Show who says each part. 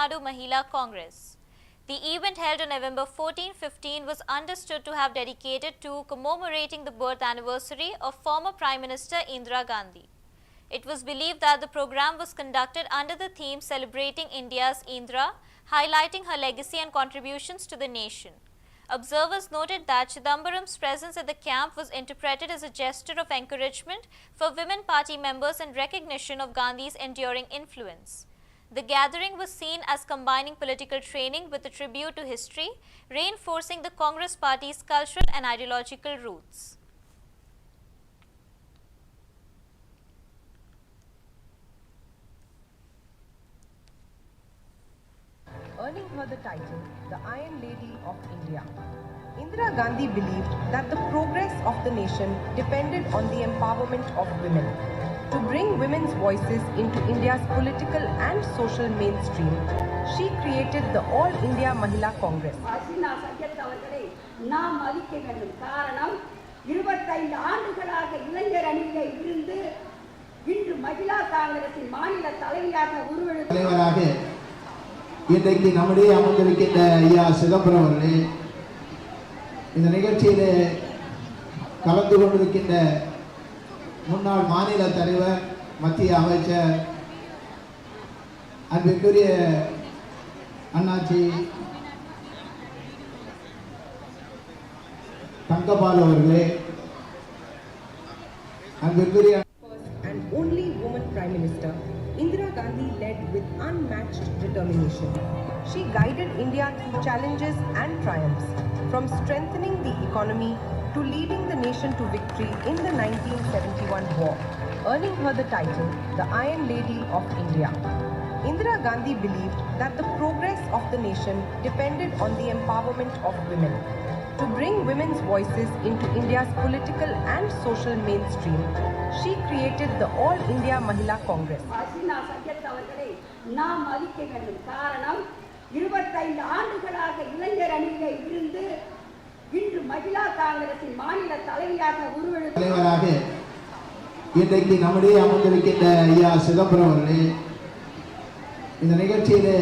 Speaker 1: Nadu Mahila Congress. The event held on November 14-15 was understood to have dedicated to commemorating the birth anniversary of former Prime Minister Indira Gandhi. It was believed that the program was conducted under the theme celebrating India's Indira, highlighting her legacy and contributions to the nation. Observers noted that Chidambaram's presence at the camp was interpreted as a gesture of encouragement for women party members and recognition of Gandhi's enduring influence. The gathering was seen as combining political training with a tribute to history, reinforcing the Congress party's cultural and ideological roots.
Speaker 2: Earning her the title, the Iron Lady of India. Indira Gandhi believed that the progress of the nation depended on the empowerment of women. To bring women's voices into India's political and social mainstream, she created the All India Mahila Congress.
Speaker 3: இன்றைக்கு நம்முடைய அமர்ந்திருக்கின்ற ஐயா சிதம்பரம் அவர்களே, இந்த நிகழ்ச்சியிலே கலந்து கொண்டிருக்கின்ற முன்னாள் மாநில தலைவர், மத்திய அமைச்சர், அன்பிற்குரிய அண்ணாச்சி தங்கபால் அவர்களே, அன்பிற்குரிய
Speaker 2: and only woman Prime Minister, Indira Gandhi led with unmatched determination. She guided India through challenges and triumphs, from strengthening the economy to leading the nation to victory in the 1971 war, earning her the title, the Iron Lady of India. Indira Gandhi believed that the progress of the nation depended on the empowerment of women. To bring women's voices into India's political and social mainstream, she created the All India Mahila Congress.
Speaker 3: இன்றைக்கு நம்முடைய அமர்ந்திருக்கின்ற ஐயா சிதம்பரம் அவர்களே, இந்த நிகழ்ச்சியிலே